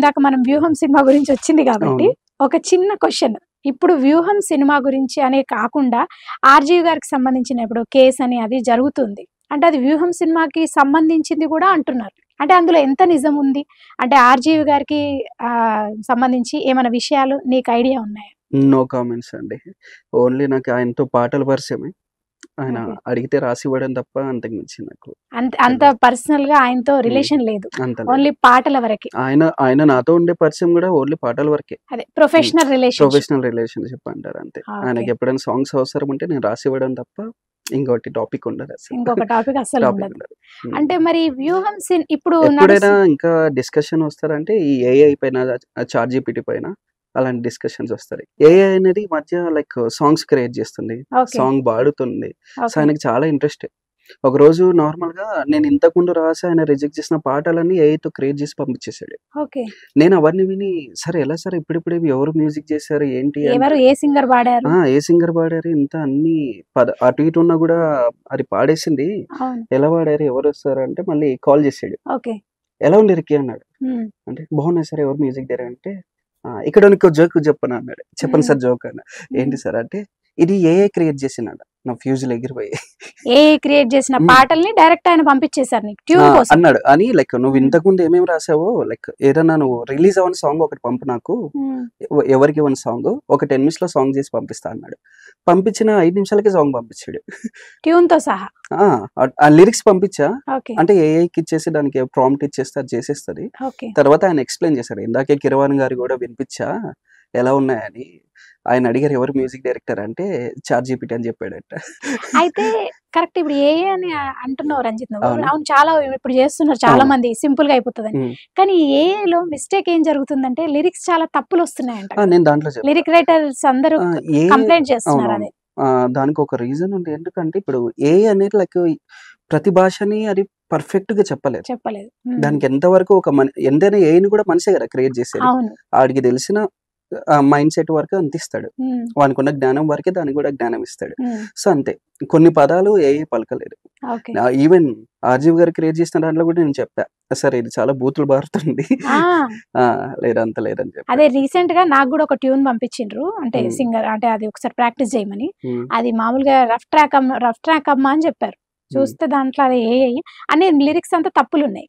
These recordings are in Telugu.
ఇందాక మనం వ్యూహం సినిమా గురించి వచ్చింది కాబట్టి ఒక చిన్న క్వశ్చన్. ఇప్పుడు వ్యూహం సినిమా గురించి అనే కాకుండా ఆర్జీవి గారికి సంబంధించిన ఇప్పుడు కేసు అని అది జరుగుతుంది. అంటే అది వ్యూహం సినిమాకి సంబంధించింది కూడా అంటున్నారు. అంటే అందులో ఎంత నిజం ఉంది? అంటే ఆర్జీవి గారికి సంబంధించి ఏమైనా విషయాలు నీకు ఐడియా ఉన్నాయా? నో కామెంట్స్ అండి. ఓన్లీ నాకు ఆయనతో పాటల పరిచయమే. ఆయన అడిగితే రాసివ్వడం తప్ప అంతకు మించి నాకు అంత పర్సనల్ గా ఆయనతో రిలేషన్ లేదు, అంత ఓన్లీ పాటల వరకే. ఆయన నాతో ఉండే పరిచయం కూడా ఓన్లీ పాటల వరకే. అదే ప్రొఫెషనల్ రిలేషన్షిప్ అంటారు అంతే. ఆయనకి ఎప్పుడైనా సాంగ్స్ అవసరం ఉంటే నేను రాసివ్వడం తప్ప ఇంకోటి టాపిక్ ఉండదు. ఇంకొక టాపిక్ అసలు ఉండదు. అంటే మరి వ్యూహం ఇప్పుడు ఎప్పుడైనా ఇంకా డిస్కషన్ వస్తారంటే ఈ ఏఐ పైన, ChatGPT పైన అలాంటి డిస్కషన్స్ వస్తాయి. ఏఐ అనేది ఈ మధ్య లైక్ సాంగ్స్ క్రియేట్ చేస్తుంది, సాంగ్ పాడుతుంది. సో ఆయనకి చాలా ఇంట్రెస్ట్. ఒక రోజు నార్మల్ గా నేను ఇంతకు ముందు రాసి ఆయన రిజెక్ట్ చేసిన పాటలన్నీ ఏఐతో క్రియేట్ చేసి పంపించేసాడు. నేను అవన్నీ విని సరే ఎలా సార్ ఇప్పుడు ఎవరు మ్యూజిక్ చేశారు ఏంటి, ఏ సింగర్ పాడారు ఇంత అన్ని అటు ఇటు ఉన్నా కూడా అది పాడేసింది, ఎలా పాడారు ఎవరు వస్తారు అంటే మళ్ళీ కాల్ చేసాడు. ఎలా ఉంది రిక్కీ అన్నాడు. అంటే బాగున్నాయి సార్, ఎవరు మ్యూజిక్ డైరెక్టర్ అంటే ఇక్కడ నీకు జోక్ చెప్పను అన్నాడు. చెప్పండి సార్ జోక్ అన్న. ఏంటి సార్ అంటే ఇది ఏఐ క్రియేట్ చేసినాడు. నా ఫ్యూజులు ఎగిరిపోయి ఏఐ క్రియేట్ చేసిన పాటల్ని డైరెక్ట్ ఆయన పంపించేశారు నీకు ట్యూన్ కోసం అన్నాడు. అని లైక్ నువ్వు ఇంతకు ముందు ఏమేమి రాసావో లైక్ ఏదన్నా నువ్వు రిలీజ్ అవ్వని సాంగ్ ఒకటి పంపు నాకు, ఎవరికి ఇవ్వని సాంగ్ ఒక 10 minutes లో సాంగ్ చేసి పంపిస్తా అన్నాడు. పంపించిన 5 నిమిషాలకే సాంగ్ పంపించాడు ట్యూన్ తో సహా. ఆ లిరిక్స్ పంపించా, అంటే ఏఐకి ఇచ్చేసి దానికి ప్రాంప్ట్ ఇచ్చేస్తే అది చేసేస్తుంది. తర్వాత ఆయన ఎక్స్ప్లెయిన్ చేశాడు. ఇందాకే కిరవాణి గారు కూడా వినిపించా ఎలా ఉన్నాయని. ఆయన అడిగారు ఎవరు మ్యూజిక్ డైరెక్టర్ అంటే ChatGPT అని చెప్పాడట. అయితే కరెక్ట్. ఇప్పుడు ఏ అని అంటున్నావు రంజిత్ నువ్వు, అవును చాలా ఇప్పుడు చేస్తున్నారు చాలా మంది, సింపుల్ గా అయిపోతుందని. కానీ ఏలో మిస్టేక్ ఏం జరుగుతుందంటే లిరిక్స్ చాలా తప్పులు వస్తున్నాయంట. నేను దాంట్లో లిరిక్ రైటర్స్ అందరూ కంప్లైంట్ చేస్తున్నారు. అది దానికి ఒక రీజన్ ఉంది. ఎందుకంటే ఇప్పుడు ఏ అనేది లైక్ ప్రతి భాషని అది పర్ఫెక్ట్ గా చెప్పలేదు. దానికి ఎంతవరకు ఒక ఎంతైనా ఏని కూడా మనిషే కదా క్రియేట్ చేసేది. ఆడికి తెలిసిన మైండ్ సెట్ వరకు అంతిస్తాడు, వానికి ఉన్న జ్ఞానం వరకే దానికి కూడా జ్ఞానం ఇస్తాడు. సో అంతే, కొన్ని పదాలు ఏఐ పలకలేదు. ఈవెన్ ఆర్జీవి గారు క్రియేట్ చేసిన దాంట్లో కూడా నేను చెప్పా సరే ఇది చాలా బూతులు బారుతుంది లేదంత లేదని చెప్పి. అదే రీసెంట్ గా నాకు కూడా ఒక ట్యూన్ పంపించిండ్రు, అంటే సింగర్ అంటే అది ఒకసారి ప్రాక్టీస్ చేయమని. అది మామూలుగా రఫ్ ట్రాక్ అమ్మా అని చెప్పారు. చూస్తే దాంట్లో అది ఏఐ అనే లిరిక్స్ అంతా తప్పులు ఉన్నాయి.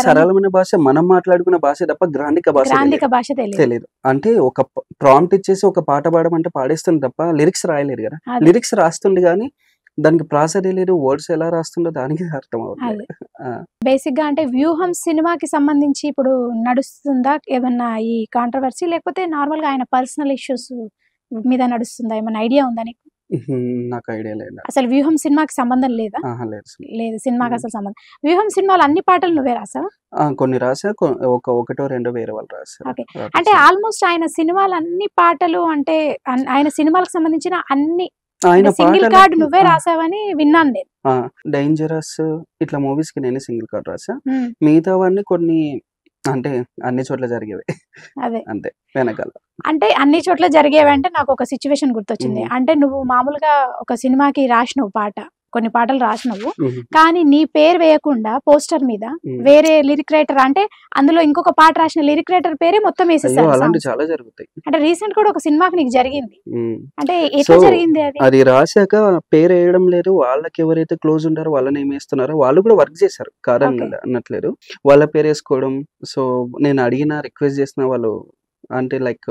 సరళమైన భాష మనం మాట్లాడుకున్న భాష తప్ప గ్రాంధిక భాష తెలియదు. అంటే ఒక ప్రాంప్ట్ ఇచ్చేసి ఒక పాట పాడమంటే పాడేస్తుంది తప్ప లిరిక్స్ రాయలేరు కదా. లిరిక్స్ రాస్తుంది కానీ దానికి ప్రాస తెలియదు, వర్డ్స్ ఎలా రాస్తుందో దానికి అర్థం అవుతుంది. బేసిక్ గా అంటే వ్యూహం సినిమాకి సంబంధించి ఇప్పుడు నడుస్తుందా ఏమన్నా ఈ కాంట్రవర్సీ, లేకపోతే నార్మల్ గా ఆయన పర్సనల్ ఇష్యూస్ మీద నడుస్తుందా? ఏమన్నా ఐడియా ఉందా నీకు? నాకు ఐడియా లేదు. అసలు వ్యూహం సినిమాకి సంబంధం లేదా? లేదు, సినిమాకి అసలు సంబంధం. వ్యూహం సినిమాలో అన్ని పాటలు నువ్వే రాసావా? కొన్ని రాసా, ఒకటో రెండో వేరే వాళ్ళు రాసారు. అంటే ఆల్మోస్ట్ ఆయన సినిమాలు అన్ని పాటలు అంటే ఆయన సినిమాలకు సంబంధించిన అన్ని సింగిల్ కార్డ్ నువ్వే రాసావని విన్నాను నేను. డేంజరస్ ఇట్లా మూవీస్ కి నేనే సింగిల్ కార్డ్ రాసా. మిగతావన్నీ కొన్ని అంటే అన్ని చోట్ల జరిగేవి. అదే అంతే వెనకాల అంటే అన్ని చోట్ల జరిగేవి. అంటే నాకు ఒక సిచ్యువేషన్ గుర్తొచ్చింది. అంటే నువ్వు మామూలుగా ఒక సినిమాకి రాసినవు పాట, కొన్ని పాటలు రాసినవు, కానీ నీ పేరు వేయకుండా పోస్టర్ మీద వేరే లిరిక్ రైటర్, అంటే అందులో ఇంకొక పాట రాసిన లిరిక్ రైటర్ పేరే మొత్తం వేసేసారు. చాలా జరుగుతాయి. అంటే రీసెంట్ కూడా ఒక సినిమాకి నీకు జరిగింది. అంటే ఎట్లా జరిగింది అది? అది రాశాక పేరు వేయడం లేదు, వాళ్ళకి ఎవరైతే క్లోజ్ ఉంటారో వాళ్ళని ఏమేస్తున్నారో వాళ్ళు కూడా వర్క్ చేశారు కాదని అన్నట్లేదు, వాళ్ళ పేరు వేసుకోవడం. సో నేను అడిగిన రిక్వెస్ట్ చేసిన వాళ్ళు అంటే లైక్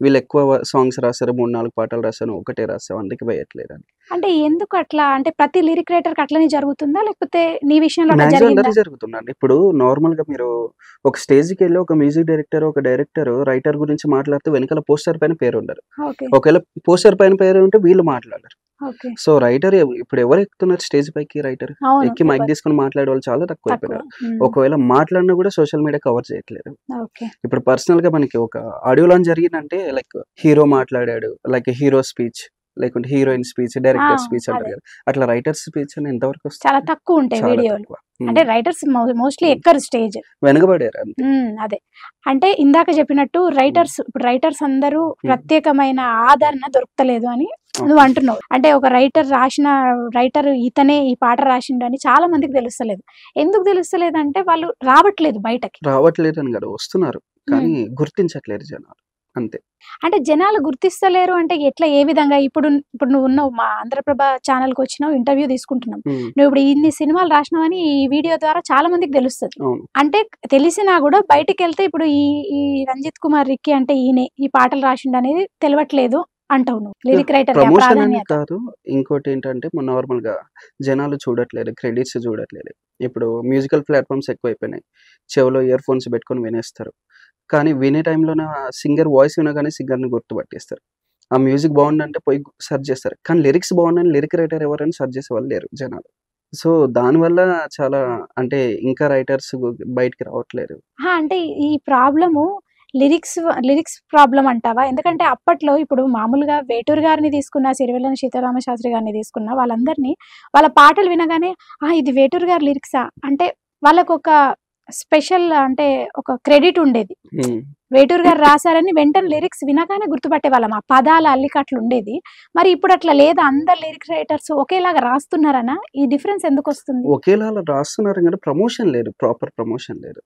వీళ్ళు ఎక్కువ సాంగ్స్ రాశారు, 3-4 పాటలు రాశాను, ఒకటే రాసావు అందుకే వేయట్లేదు అని. అంటే ఎందుకు అట్లా? అంటే ప్రతి లిరిక్ రైటర్ కి అట్లనే జరుగుతుందా, లేకపోతే నీ విషయంలో జరుగుతుందండి? ఇప్పుడు నార్మల్ గా మీరు ఒక స్టేజ్ కి వెళ్ళి ఒక మ్యూజిక్ డైరెక్టర్, ఒక డైరెక్టర్, రైటర్ గురించి మాట్లాడితే వెనకాల పోస్టర్ పైన పేరు ఉండరు. ఒకవేళ పోస్టర్ పైన పేరు ఉంటే వీళ్ళు మాట్లాడరు. సో రైటర్ ఇప్పుడు ఎవరు ఎక్కుతున్నారు స్టేజ్ పైకి? రైటర్ ఎక్కి మైక్ తీసుకుని మాట్లాడే వాళ్ళు చాలా తక్కువ అయిపోయారు. ఒకవేళ మాట్లాడినా కూడా సోషల్ మీడియా కవర్ చేయట్లేదు. ఇప్పుడు పర్సనల్ గా మనకి ఒక ఆడియో లాంచ్ జరిగిందంటే లైక్ హీరో మాట్లాడాడు, లైక్ హీరో స్పీచ్, లేకుంటే హీరోయిన్ స్పీచ్, డైరెక్టర్ స్పీచ్ అంటారు కదా, అట్లా రైటర్ స్పీచ్ అని ఎంతవరకు వస్తుంది? చాలా తక్కువ ఉంటాయి వీడియోలు. అంటే రైటర్స్ మోస్ట్లీ ఎక్కరు స్టేజ్, వెనకబడారు. అదే అంటే ఇందాక చెప్పినట్టు రైటర్స్, ఇప్పుడు రైటర్స్ అందరూ ప్రత్యేకమైన ఆదరణ దొరుకుతలేదు అని నువ్వు అంటున్నావు. అంటే ఒక రైటర్ ఇతనే ఈ పాట రాసిండని చాలా మందికి తెలుస్తలేదు. ఎందుకు తెలుస్తలేదు అంటే వాళ్ళు రావట్లేదు బయటకి. రావట్లేదు అని కదా, వస్తున్నారు. కానీ గుర్తించట్లేరు జనాలు అంతే. అంటే జనాలు గుర్తిస్తలేరు అంటే ఎట్లా, ఏ విధంగా? ఇప్పుడు ఇప్పుడు నువ్వు ఉన్నావు, మా ఆంధ్రప్రభ ఛానల్కి వచ్చినావు, ఇంటర్వ్యూ తీసుకుంటున్నాం, నువ్వు ఇప్పుడు ఇన్ని సినిమాలు రాసినావని ఈ వీడియో ద్వారా చాలా మందికి తెలుస్తుంది. అంటే తెలిసినా కూడా బయటికి వెళ్తే ఇప్పుడు ఈ ఈ రంజిత్ కుమార్ రిక్కీ అంటే ఈయనే ఈ పాటలు రాసిండు అనేది తెలియట్లేదు అంటావు నువ్వు, లిరిక్ రైటర్ ప్రమోషన్ అని కాదు. ఇంకోటి ఏంటంటే నార్మల్ గా జనాలు చూడట్లేదు, క్రెడిట్స్ చూడట్లేదు. ఇప్పుడు మ్యూజికల్ ప్లాట్ఫామ్స్ ఎక్కువైపోయినాయి, చెవిలో ఇయర్ ఫోన్స్ పెట్టుకొని వినేస్తారు. కానీ వినే టైంలోనే సింగర్ వాయిస్ వినగానే సింగర్ని గుర్తుపట్టేస్తారు. ఆ మ్యూజిక్ బాగుందంటే పోయి సెర్చ్ చేస్తారు, కానీ లిరిక్స్ బాగుందని లిరిక్ రైటర్ ఎవరైనా సెర్చ్ చేసే వాళ్ళు లేరు జనాలు. సో దానివల్ల చాలా అంటే ఇంకా రైటర్స్ బయటికి రావట్లేదు. అంటే ఈ ప్రాబ్లము లిరిక్స్ ప్రాబ్లం అంటావా? ఎందుకంటే అప్పట్లో ఇప్పుడు మామూలుగా వేటూరు గారిని తీసుకున్న, సిరివెన్నెల సీతారామ శాస్త్రి గారిని తీసుకున్న, వాళ్ళందరినీ వాళ్ళ పాటలు వినగానే ఇది వేటూరు గారి లిరిక్సా అంటే వాళ్ళకు ఒక స్పెషల్ అంటే ఒక క్రెడిట్ ఉండేది. వేటూరు గారు రాశారని వెంటనే లిరిక్స్ వినగానే గుర్తుపట్టే వాళ్ళం, ఆ పదాల అల్లికట్లు ఉండేది. మరి ఇప్పుడు అట్లా లేదా? అందరు లిరిక్ రైటర్స్ ఒకేలాగా రాస్తున్నారనా? ఈ డిఫరెన్స్ ఎందుకు వస్తుంది? ఒకేలాగా రాస్తున్నారు కానీ ప్రమోషన్ లేదు, ప్రాపర్ ప్రమోషన్ లేదు.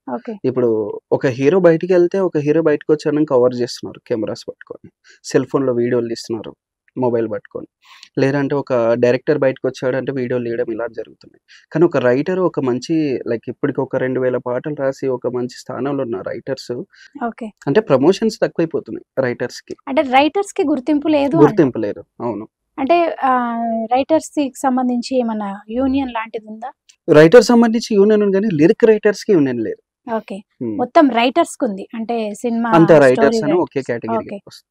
ఇప్పుడు ఒక హీరో బయటికి వెళ్తే ఒక హీరో బయటకు వచ్చాడని కవర్ చేస్తున్నారు, కెమెరాస్ పట్టుకొని, సెల్ ఫోన్ లో వీడియోలు తీస్తున్నారు, మొబైల్ పట్టుకొని. లేదంటే ఒక డైరెక్టర్ బయటకు వచ్చాడంటే వీడియోలు తీయడం ఇలా జరుగుతున్నాయి. కానీ ఒక రైటర్ ఒక మంచి లైక్ ఇప్పటికి ఒక 2000 పాటలు రాసి ఒక మంచి స్థానంలో ఉన్న రైటర్స్ అంటే ప్రమోషన్స్ తక్కువైపోతున్నాయి రైటర్స్ కి. అంటే రైటర్స్ కి గుర్తింపు లేదు. అవును. అంటే రైటర్స్ కి సంబంధించి ఏమన్నా యూనియన్ లాంటిది ఉందా? రైటర్స్ సంబంధించి యూనియన్ ఉంది కానీ లిరిక్ రైటర్స్ కి యూనియన్ లేదు. మొత్తం రైటర్స్ కుంది, అంటే సినిమా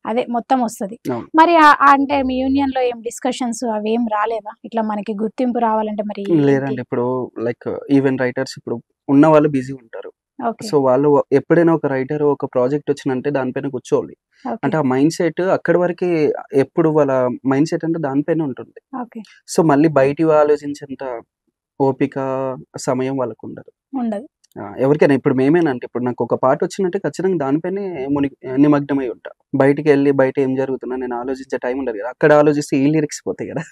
అదే మొత్తం వస్తుంది. మరి అంటే మీ యూనియన్ లో ఏం డిస్కషన్స్ అవి ఏం రాలేదా? ఇట్లా మనకి గుర్తింపు రావాలంటే మరి లేదండి. ఇప్పుడు లైక్ ఈవెన్ రైటర్స్ ఇప్పుడు ఉన్న వాళ్ళు బిజీ ఉంటారు. సో వాళ్ళు ఎప్పుడైనా ఒక రైటర్ ఒక ప్రాజెక్ట్ వచ్చినంటే దానిపైన కూర్చోవాలి. అంటే ఆ మైండ్ సెట్ అక్కడి వరకు ఎప్పుడు వాళ్ళ మైండ్ సెట్ అంటే దానిపైన ఉంటుంది. సో మళ్ళీ బయటి ఆలోచించేంత ఓపిక సమయం వాళ్ళకు ఉండదు. ఎవరికైనా ఇప్పుడు మేమేనంటే ఇప్పుడు నాకు ఒక పాట వచ్చినట్టే ఖచ్చితంగా దానిపైనే నిమగ్నమై ఉంటా. బయటికి వెళ్ళి బయట ఏం జరుగుతున్నా నేను ఆలోచించే టైం ఉండదు కదా. అక్కడ ఆలోచిస్తే ఈ లిరిక్స్ పోతాయి కదా.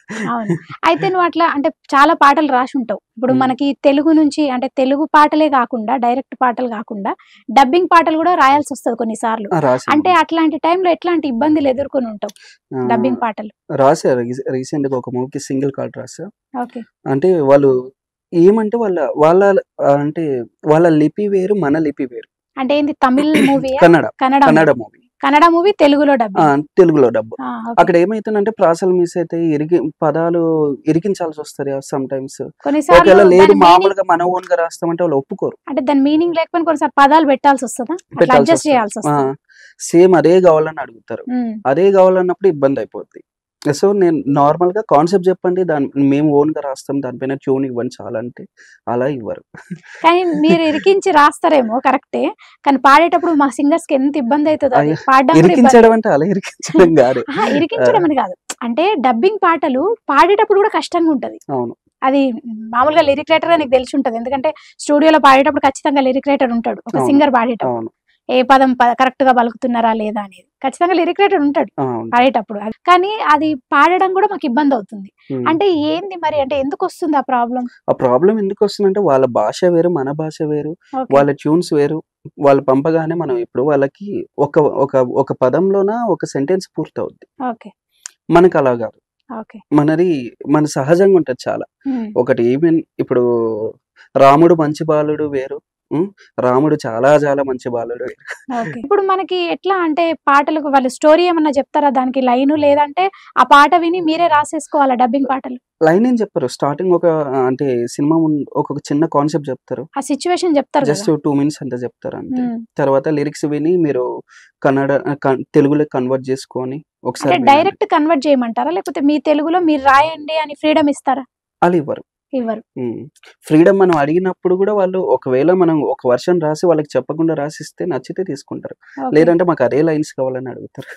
అయితే నువ్వు అట్లా అంటే చాలా పాటలు రాసి ఉంటావు. ఇప్పుడు మనకి తెలుగు నుంచి అంటే తెలుగు పాటలే కాకుండా, డైరెక్ట్ పాటలు కాకుండా డబ్బింగ్ పాటలు కూడా రాయాల్సి వస్తుంది కొన్నిసార్లు. అంటే అట్లాంటి టైంలో ఎట్లాంటి ఇబ్బందులు ఎదుర్కొని ఉంటావు? డబ్బింగ్ పాటలు రాశారు రీసెంట్ గా ఒక మూవీకి సింగిల్ కార్డ్ రాసా. అంటే వాళ్ళు ఏమంటే అంటే వాళ్ళ లిపి వేరు, మన లిపి వేరు. అంటే ఏంది? Tamil movie? Kannada movie. Kannada movie తెలుగులో డబ్బు. అక్కడ ఏమైతుందంటే ప్రాసలు మిస్ అయితే పదాలు ఇరికించాల్సి వస్తుంది సమ్ టైమ్స్. లేదు మామూలుగా మన ఓన్ గా రాస్తామంటే వాళ్ళు ఒప్పుకోరు. అంటే దాని మీనింగ్ లేకపోయినా కొన్నిసార్లు పదాలు పెట్టాల్సి వస్తుందా? అడ్జస్ట్ చేయాల్సి వస్తుంది. సేమ్ అదే కావాలని అడుగుతారు. అదే కావాలన్నప్పుడు ఇబ్బంది అయిపోద్ది. సో నేను నార్మల్ గా కాన్సెప్ట్ చెప్పండి, మేము ఓన్ గా రాస్తాం, దానిపైన ట్యూన్ ఇవ్వండి చాలా అంటే అలా ఇవ్వరు. కానీ మీరు ఇరికించి రాస్తారేమో కరెక్టే, కానీ పాడేటప్పుడు మా సింగర్స్ కి ఎంత ఇబ్బంది అవుతుందో. ఇరికించడం అంటే అలా ఇరికించడం కాదు, ఇరికించడం అని కాదు. అంటే డబ్బింగ్ పాటలు పాడేటప్పుడు కూడా కష్టంగా ఉంటది. అవును. అది మామూలుగా లిరిక్ రైటర్ గా నీకు తెలిసి ఉంటది, ఎందుకంటే స్టూడియోలో పాడేటప్పుడు ఖచ్చితంగా లిరిక్ రైటర్ ఉంటాడు. ఒక సింగర్ పాడేటప్పుడు ఏ పదం కరెక్ట్ గా పలుకుతున్నారా లేదా అనేది ఖచ్చితంగా లిరిక్ రైటర్ ఉంటాడు పాడేటప్పుడు. కానీ అది పాడడం కూడా మాకు ఇబ్బంది అవుతుంది. అంటే ఏంది మరి? అంటే ఎందుకు వస్తుంది ఆ ప్రాబ్లం? ఆ ప్రాబ్లం ఎందుకు వస్తుందంటే వాళ్ళ భాష వేరు, మన భాష వేరు, వాళ్ళ ట్యూన్స్ వేరు. వాళ్ళు పంపగానే మనం ఇప్పుడు వాళ్ళకి ఒక పదంలోన ఒక సెంటెన్స్ పూర్తవుద్ది. మనకు అలా కాదు. మన సహజంగా ఉంటది చాలా. ఒకటి ఈవెన్ ఇప్పుడు రాముడు మంచి బాలుడు వేరు, రాముడు చాలా చాలా మంచి బాలుడు. ఇప్పుడు మనకి ఎట్లా అంటే పాటలకు వాళ్ళు స్టోరీ ఏమన్నా చెప్తారా దానికి లైన్, లేదంటే ఆ పాట విని మీరే రాసేసుకోవాలా డబ్బింగ్ పాటలు? లైన్ ఏం చెప్పారు, స్టార్టింగ్ ఒక అంటే సినిమా ఒక చిన్న కాన్సెప్ట్ చెప్తారు, ఆ సిచ్యువేషన్ చెప్తారు, జస్ట్ 2 minutes అంతా చెప్తారు అంతే. తర్వాత లిరిక్స్ విని మీరు తెలుగులో కన్వర్ట్ చేసుకొని ఒకసారి డైరెక్ట్ కన్వర్ట్ చేయమంటారా, లేకపోతే మీ తెలుగులో మీరు రాయండి అని ఫ్రీడమ్ ఇస్తారా? అలా ఇవ్వరు. ఫ్రీడమ్ మనం అడిగినప్పుడు కూడా వాళ్ళు ఒకవేళ మనం ఒక వర్షన్ రాసి వాళ్ళకి చెప్పకుండా రాసిస్తే నచ్చితే తీసుకుంటారు, లేదంటే మాకు అదే లైన్స్ కావాలని అడుగుతారు.